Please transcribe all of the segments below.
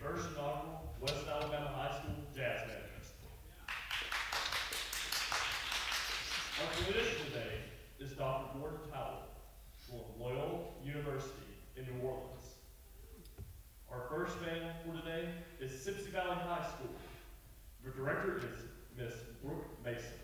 first inaugural West Alabama High School Jazz Band. Our clinician today is Dr. Gordon Towell from Loyola University in New Orleans. Our first band for today is Sipsey Valley High School. Your director is Miss Brooke Mason.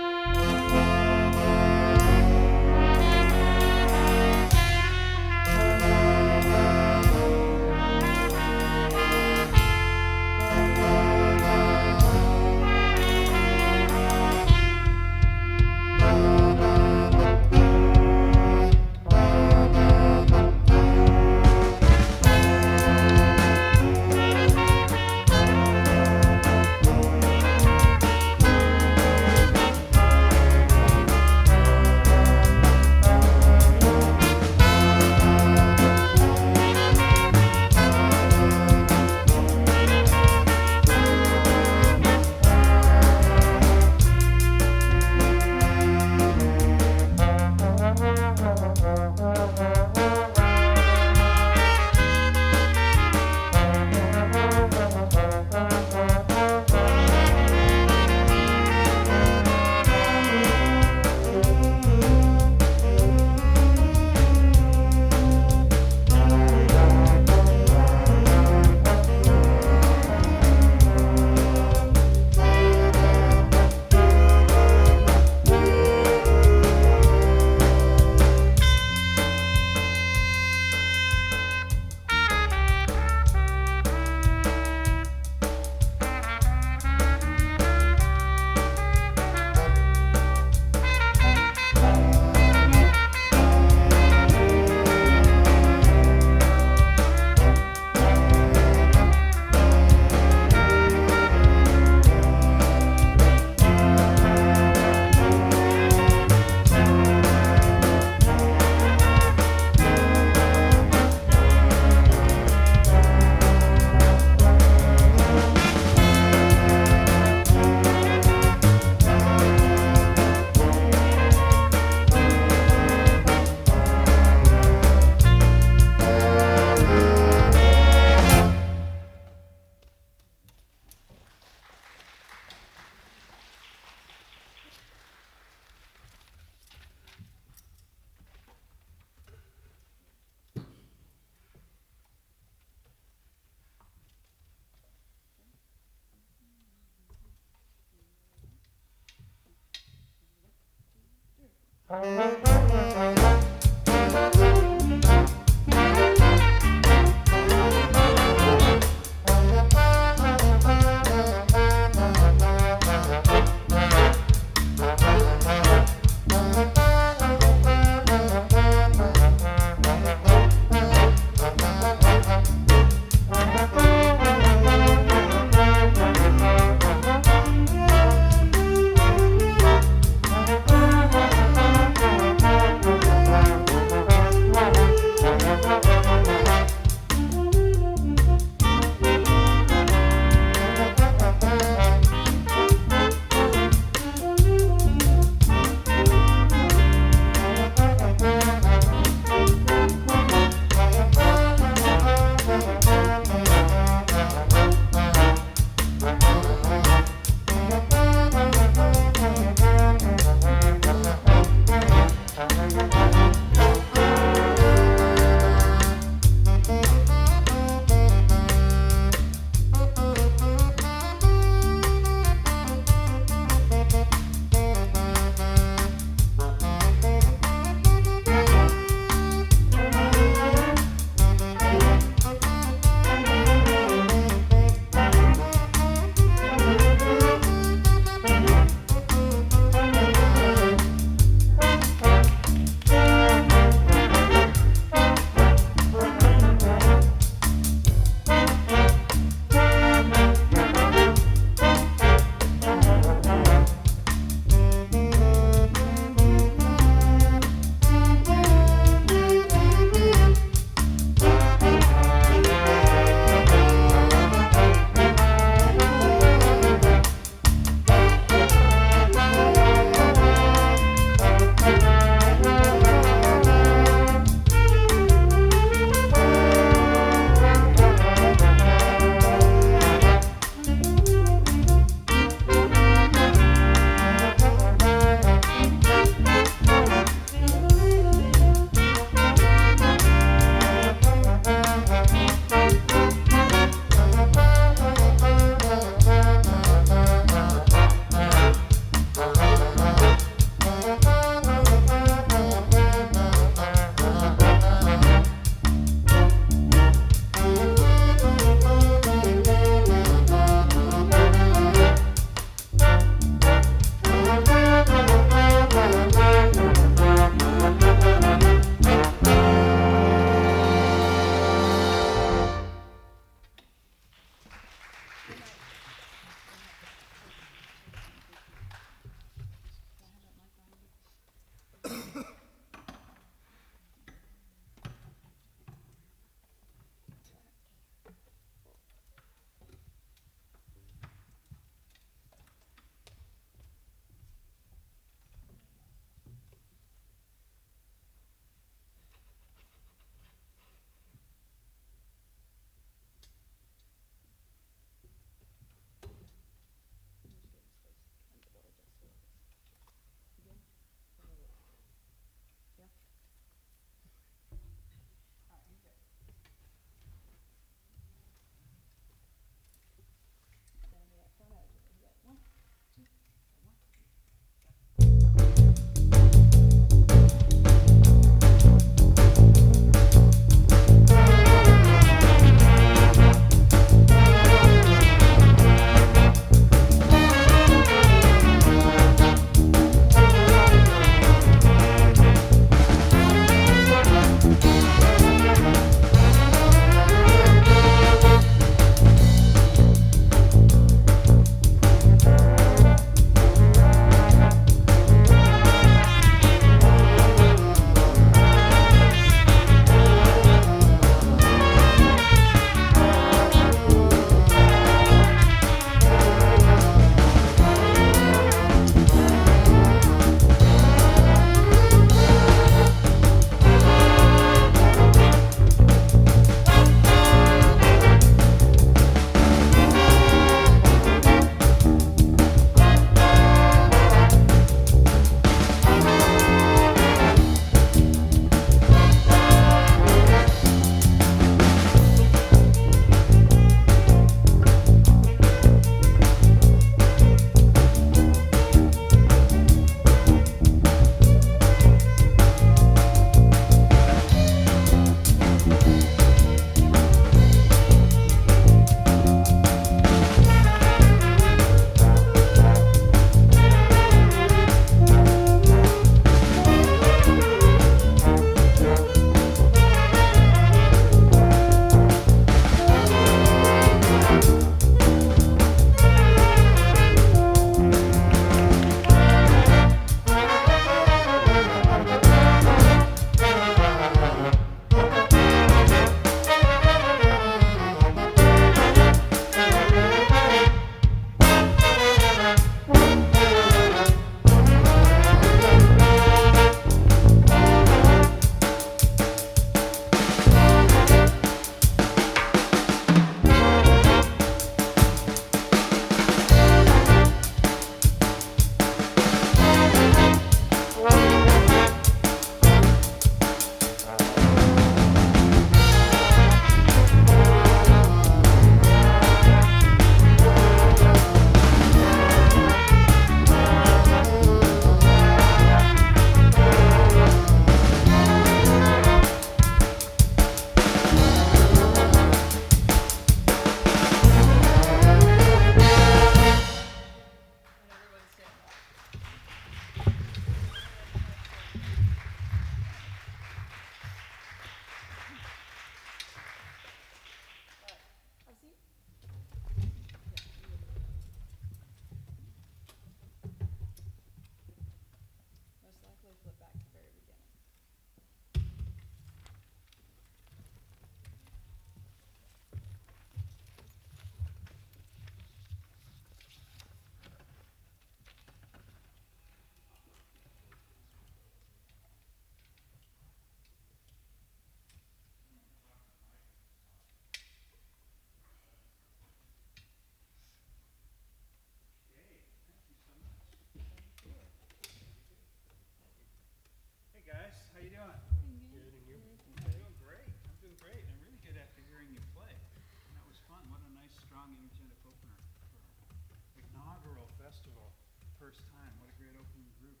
festival. First time. What a great opening group.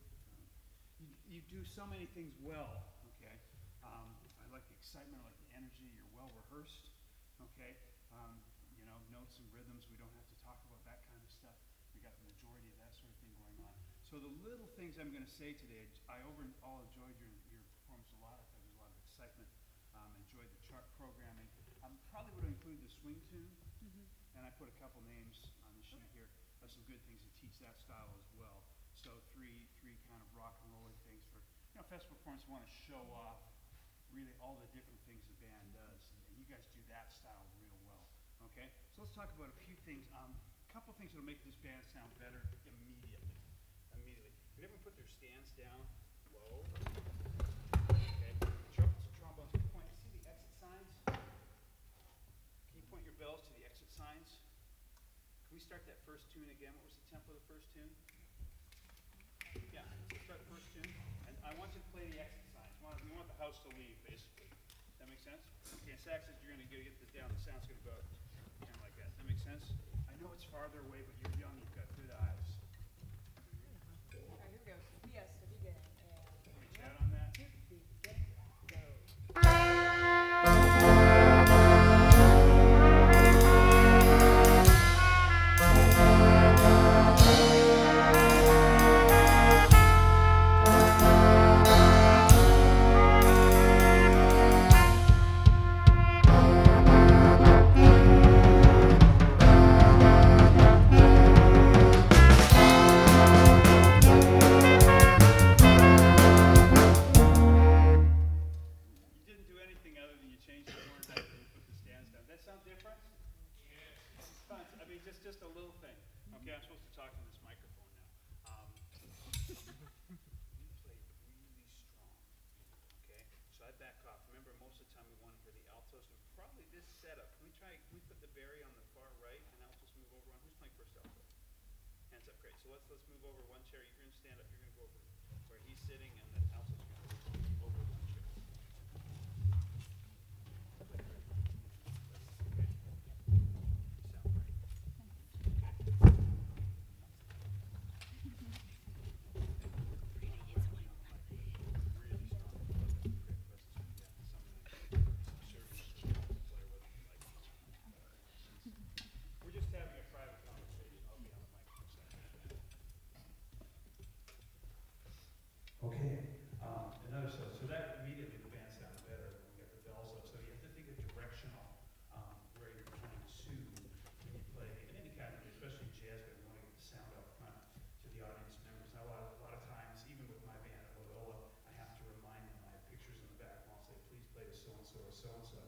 You do so many things well, okay? I like the excitement, I like the energy. You're well rehearsed, okay? Notes and rhythms, we don't have to talk about that kind of stuff. We got the majority of that sort of thing going on. So the little things I'm going to say today, I overall enjoyed your performance a lot. I thought there was a lot of excitement. Enjoyed the chart programming. Probably would have included the swing tune, and I put a couple names on the sheet here of some good things to teach that style as well. So three kind of rock and rolling things for festival performance. Want to show off really all the different things the band does, and you guys do that style real well. Okay, so let's talk about a few things. A couple things that'll make this band sound better immediately. Can everyone put their stands down low? Okay. Trumpets and trombones. See the exit signs? Can you point your bells to the exit signs? Can we start that first tune again? What was the tempo of the first tune? Yeah, let's start the first tune. And I want you to play the exit signs. We want the house to leave, basically. That make sense? Okay, saxes, you're going to get this down. The sound's going to go kind of like that. That make sense? I know it's farther away, but you're young. You've got good eyes. Here we go. Yes, to begin. Can we chat on that? To begin. Go. Just a little thing. Okay, I'm supposed to talk in this microphone now. You played really strong. Okay, so I back off. Remember, most of the time we want to hear the altos, and probably this setup. Can we put the Barry on the far right, and altos move over one? Who's playing first alto? Hands up, great. So let's move over one chair. You're going to stand up. You're going to go over where he's sitting, and the altos are going to move over one chair. So that immediately the band sounds better when we get the bells up. So you have to think of directional where you're trying to when you play in any kind of, especially jazz, but we want to get the sound up front to the audience members. Now a lot of times, even with my band at Loyola, I have to remind them. I have pictures in the back and I'll say, please play to so-and-so or so-and-so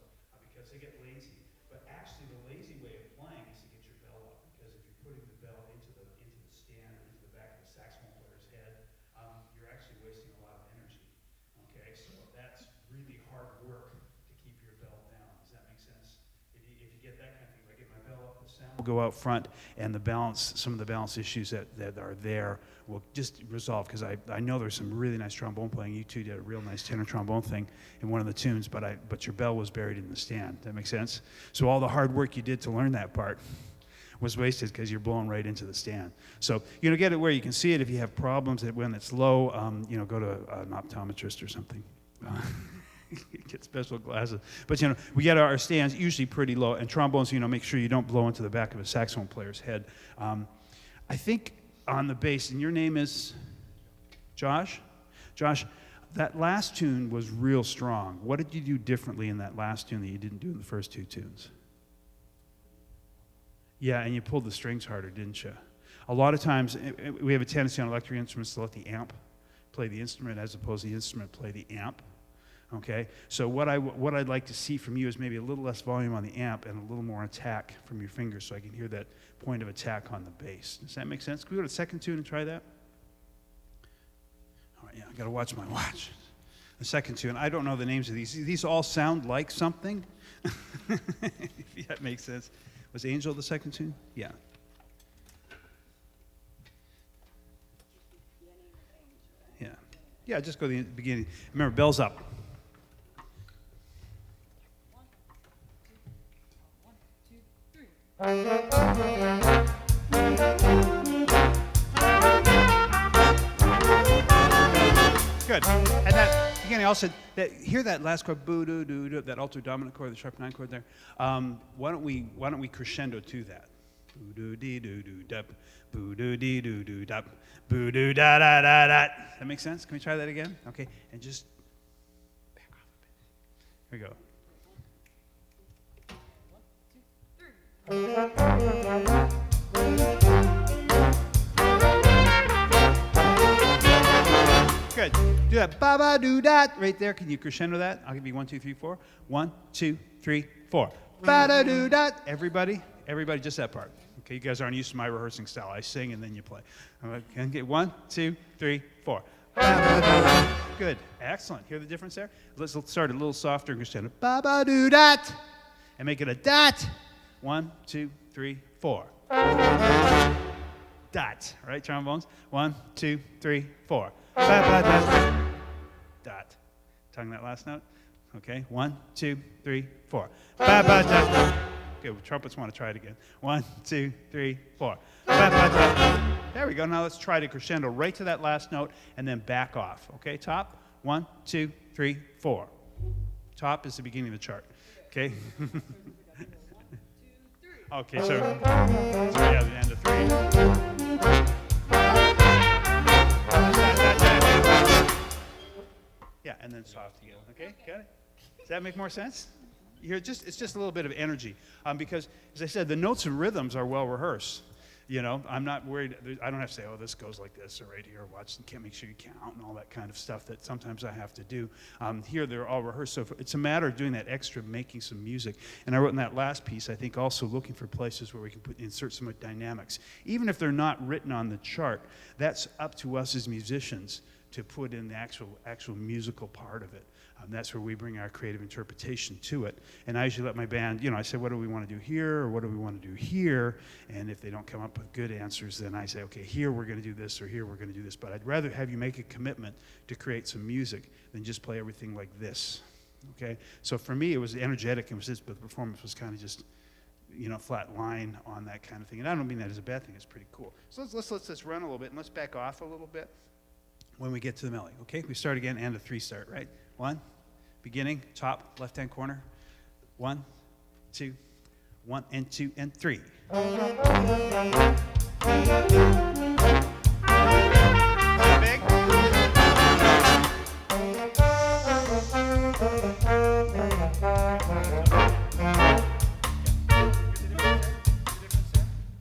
because they get lazy. But actually the lazy way of playing is to get your bell up because if you're putting the bell into the stand or into the back of the saxophone player's head, you're actually wasting a lot of energy. Okay, so that's really hard work to keep your bell down. Does that make sense? If you get that kind of thing, if I get my bell up, the sound will go out front, and the balance, some of the balance issues that are there will just resolve. Because I know there's some really nice trombone playing. You two did a real nice tenor trombone thing in one of the tunes, but your bell was buried in the stand. That makes sense? So all the hard work you did to learn that part was wasted because you're blowing right into the stand. So, get it where you can see it. If you have problems when it's low, go to an optometrist or something. Get special glasses. But, we get our stands usually pretty low. And trombones, make sure you don't blow into the back of a saxophone player's head. I think on the bass, and your name is Josh? Josh, that last tune was real strong. What did you do differently in that last tune that you didn't do in the first two tunes? Yeah, and you pulled the strings harder, didn't you? A lot of times, we have a tendency on electric instruments to let the amp play the instrument as opposed to the instrument play the amp. Okay? So what I'd like to see from you is maybe a little less volume on the amp and a little more attack from your fingers so I can hear that point of attack on the bass. Does that make sense? Can we go to the second tune and try that? All right, yeah, I got to watch my watch. The second tune, I don't know the names of these. These all sound like something. If that makes sense. Was Angel the second tune? Yeah. Yeah. Yeah, just go to the beginning. Remember, bells up. One, two, three. Good. And that, again, I also, hear that last chord, boo doo doo doo, that alto dominant chord, the sharp 9 chord there. Why don't we crescendo to that? Boo doo dee doo doo dup, boo doo dee doo doo dup, boo doo da da da da. That make sense? Can we try that again? Okay, and just back off a bit. Here we go. Good. Do that ba ba do that right there. Can you crescendo that? I'll give you 1, 2, 3, 4. 1, 2, 3, 4. Ba da do that. Everybody, just that part. Okay, you guys aren't used to my rehearsing style. I sing and then you play. Okay, 1, 2, 3, 4. Ba-ba-do. Good. Excellent. Hear the difference there? Let's start a little softer and crescendo. Ba ba do that. And make it a dot. 1, 2, 3, 4. Dot. Right, trombones? 1, 2, 3, 4. Ba-ba-da. Dot. Tongue that last note. Okay. 1, 2, 3, 4. Ba-ba-da. Good. Trumpets want to try it again. 1, 2, 3, 4. Ba-ba-da. There we go. Now let's try to crescendo right to that last note and then back off. Okay. Top. 1, 2, 3, 4. Top is the beginning of the chart. Okay. Okay. So yeah, the end of 3. Yeah, and then soft again. Okay, got it? Does that make more sense? It's just a little bit of energy, because, as I said, the notes and rhythms are well rehearsed. You know, I'm not worried. I don't have to say, oh, this goes like this, or right here, watch, and can't make sure you count, and all that kind of stuff that sometimes I have to do. Here, they're all rehearsed, so it's a matter of doing that extra, making some music. And I wrote in that last piece, I think, also looking for places where we can insert some dynamics. Even if they're not written on the chart, that's up to us as musicians to put in the actual musical part of it. That's where we bring our creative interpretation to it. And I usually let my band, I say, what do we want to do here, or what do we want to do here? And if they don't come up with good answers, then I say, okay, here we're going to do this, or here we're going to do this. But I'd rather have you make a commitment to create some music than just play everything like this. Okay? So for me, it was energetic, but the performance was kind of just, flat line on that kind of thing. And I don't mean that as a bad thing. It's pretty cool. So let's this run a little bit, and let's back off a little bit when we get to the melody. Okay? We start again, and a 3 start, right? 1. Beginning, top, left-hand corner. 1, 2, 1 and 2 and 3. Big.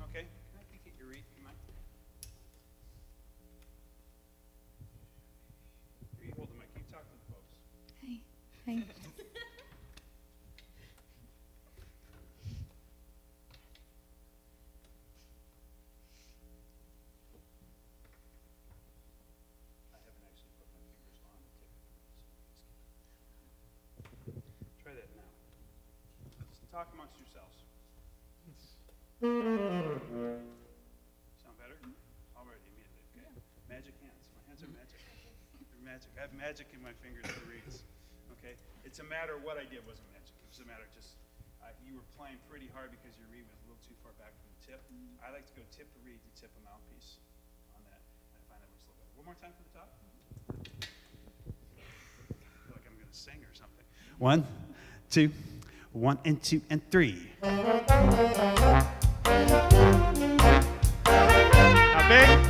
Okay. Can I peek at your reed? You mind? Here, you hold the mic. You talk to the folks. Hi. I have an actually put my fingers on the tip. Try that now. Let's talk amongst yourselves. Sound better? All right, immediately. Okay. Magic hands. My hands are magic. They're magic. I have magic in my fingers for reeds. Okay? It's a matter of what I did wasn't magic. It was a matter of just, you were playing pretty hard because your reed was a little too far back from the tip. I like to go tip the reed to tip a mouthpiece on that. And I find that works a little better. One more time for the top. I feel like I'm going to sing or something. 1, 2, 1 and 2 and 3. How big?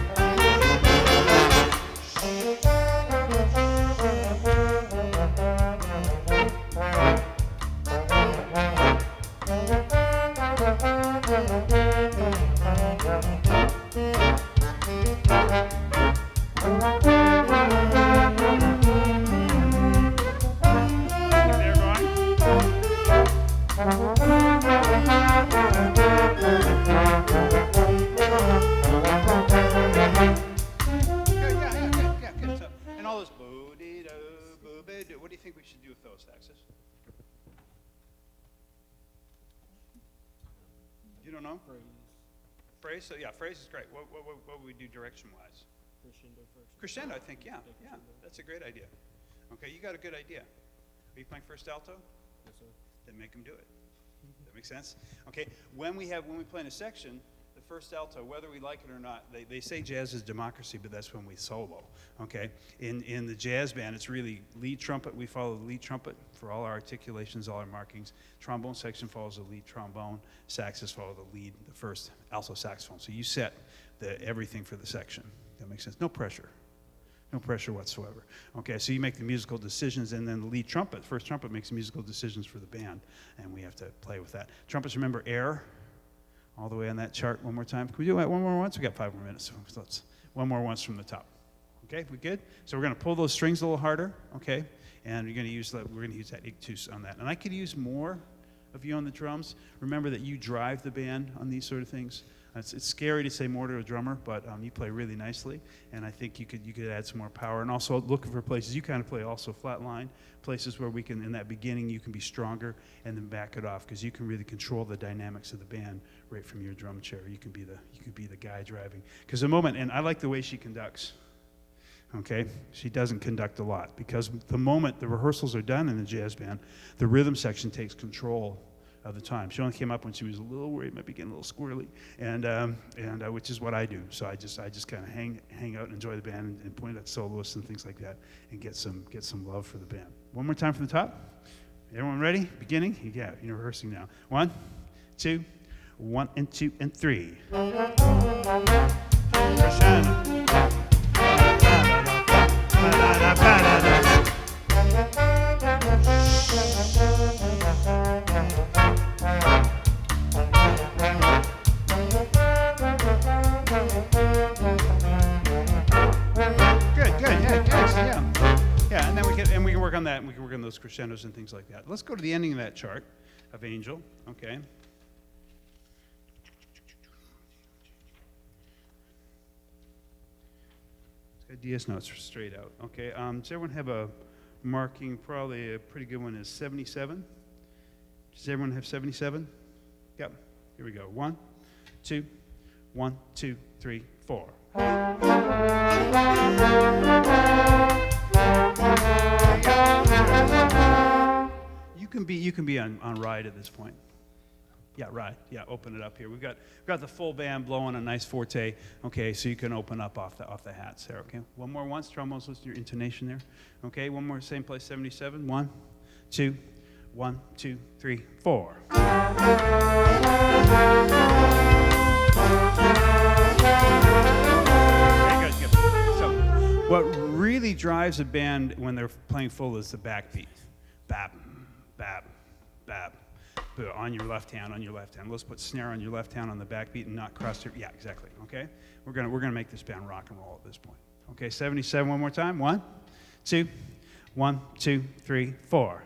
What do you think we should do with those, Axis? You don't know? Phrase? So yeah, phrase is great. What would we do direction-wise? Crescendo first. Crescendo, I think, yeah. That's a great idea. Okay, you got a good idea. Are you playing first alto? Yes, sir. Then make them do it. That make sense? Okay, when we play in a section, the first alto, whether we like it or not. They say jazz is democracy, but that's when we solo, okay? In the jazz band, it's really lead trumpet. We follow the lead trumpet for all our articulations, all our markings. Trombone section follows the lead trombone. Saxes follow the first alto saxophone. So you set everything for the section. That makes sense? No pressure. No pressure whatsoever. Okay, so you make the musical decisions, and then the lead trumpet, first trumpet, makes musical decisions for the band, and we have to play with that. Trumpets, remember air, all the way on that chart one more time. Can we do that one more once? We got 5 more minutes, so let's one more once from the top. Okay, we good? So we're going to pull those strings a little harder, okay, and we're going to use that ictus on that. And I could use more of you on the drums. Remember that you drive the band on these sort of things. It's scary to say more to a drummer, but you play really nicely, and I think you could add some more power. And also looking for places, you kind of play also flat line, places where we can, in that beginning, you can be stronger and then back it off, because you can really control the dynamics of the band right from your drum chair. You could be the guy driving. Because the moment, and I like the way she conducts. Okay, she doesn't conduct a lot, because the moment the rehearsals are done in the jazz band, the rhythm section takes control of the time. She only came up when she was a little worried, might be getting a little squirrely, and which is what I do. So I just kind of hang out and enjoy the band and point at soloists and things like that, and get some love for the band. One more time from the top. Everyone ready? Beginning? Yeah, you're rehearsing now. 1, 2, 1 and 2 and 3. Yeah, and then we can work on that, and we can work on those crescendos and things like that. Let's go to the ending of that chart of Angel, okay? It's got DS notes straight out, okay? Does everyone have a marking? Probably a pretty good one is 77. Does everyone have 77? Yep, here we go. 1, 2, 1, 2, 3, 4. You can be on ride at this point. Yeah, ride. Yeah, open it up here. We've got the full band blowing a nice forte. Okay, so you can open up off the hats there. Okay, one more once. Trombones, listen to your intonation there. Okay, one more, same place. 77. 1, 2, 1, 2, 3, 4. What really drives a band when they're playing full is the backbeat. Bap, bap, bap. Put it on your left hand, on your left hand. Let's put snare on your left hand on the backbeat and not cross your, yeah, exactly, okay? We're gonna make this band rock and roll at this point. Okay, 77 one more time. 1, 2, 1, 2, 3, 4.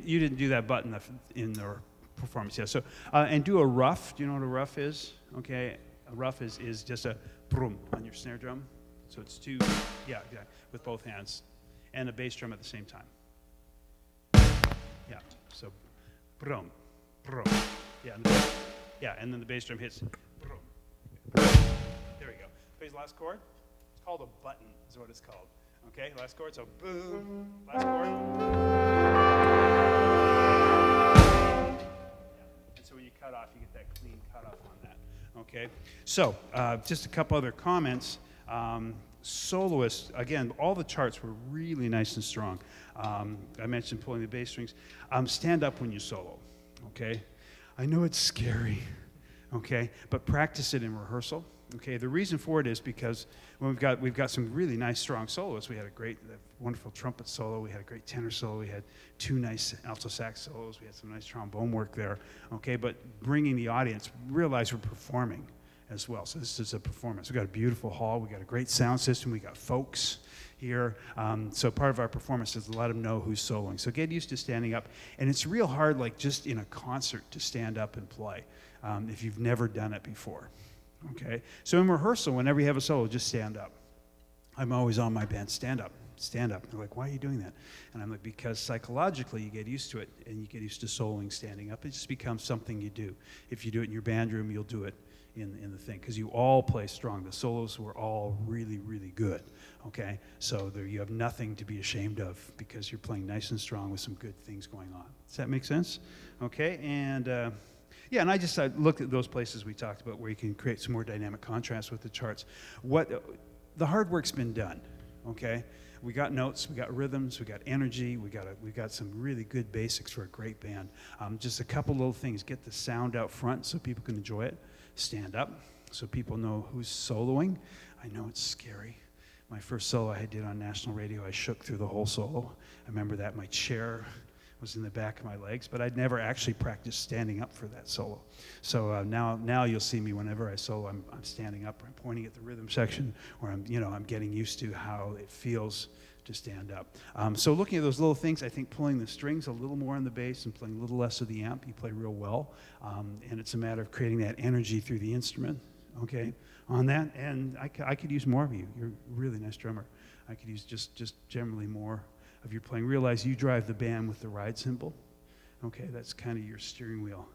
You didn't do that button in the performance, yeah. So and do a rough. Do you know what a rough is? Okay, a rough is just a brum on your snare drum. So it's two, yeah, with both hands, and a bass drum at the same time. Yeah. So brum, brum. Yeah, and then the bass drum hits brum. There we go. Plays the last chord. It's called a button. Is what it's called. Okay, last chord. So boom. Last chord. So when you cut off, you get that clean cut off on that. Okay, so just a couple other comments. Soloists, again, all the charts were really nice and strong. I mentioned pulling the bass strings. Stand up when you solo, okay? I know it's scary, okay? But practice it in rehearsal, Okay, the reason for it is because when we've got some really nice strong solos. We had a wonderful trumpet solo. We had a great tenor solo. We had 2 nice alto sax solos. We had some nice trombone work there. Okay, but bringing the audience, realize we're performing as well. So this is a performance. We've got a beautiful hall. We've got a great sound system. We got folks here. So part of our performance is to let them know who's soloing. So get used to standing up. And it's real hard, like just in a concert, to stand up and play if you've never done it before. Okay? So in rehearsal, whenever you have a solo, just stand up. I'm always on my band, stand up. Stand up. They're like, why are you doing that? And I'm like, because psychologically you get used to it, and you get used to soloing standing up. It just becomes something you do. If you do it in your band room, you'll do it in the thing, because you all play strong. The solos were all really, really good, okay? So there, you have nothing to be ashamed of, because you're playing nice and strong with some good things going on. Does that make sense? Okay, and yeah, and I looked at those places we talked about where you can create some more dynamic contrast with the charts. The hard work's been done, okay? We got notes, we got rhythms, we got energy, we got some really good basics for a great band. Just a couple little things. Get the sound out front so people can enjoy it. Stand up so people know who's soloing. I know it's scary. My first solo I did on national radio, I shook through the whole solo. I remember that my chair was in the back of my legs, but I'd never actually practiced standing up for that solo. So now you'll see me whenever I solo, I'm standing up, or I'm pointing at the rhythm section, or I'm getting used to how it feels to stand up. So looking at those little things, I think pulling the strings a little more on the bass and playing a little less of the amp, you play real well. And it's a matter of creating that energy through the instrument, okay, on that. And I could use more of you. You're a really nice drummer. I could use just generally more of your playing. Realize you drive the band with the ride cymbal, okay? That's kind of your steering wheel,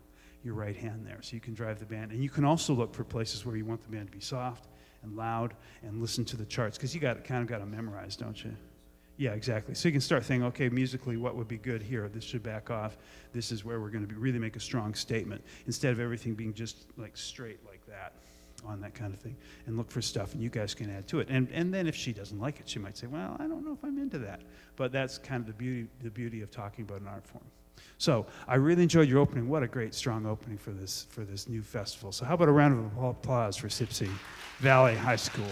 your right hand there. So you can drive the band. And you can also look for places where you want the band to be soft and loud, and listen to the charts, because you kind of got to memorize, don't you? Yeah, exactly. So you can start thinking, okay, musically, what would be good here? This should back off. This is where we're going to really make a strong statement, instead of everything being just like straight like that, on that kind of thing. And look for stuff, and you guys can add to it. And then if she doesn't like it, she might say, well, I don't know if I'm into that. But that's kind of the beauty of talking about an art form. So I really enjoyed your opening. What a great, strong opening for this new festival. So how about a round of applause for Sipsey Valley High School?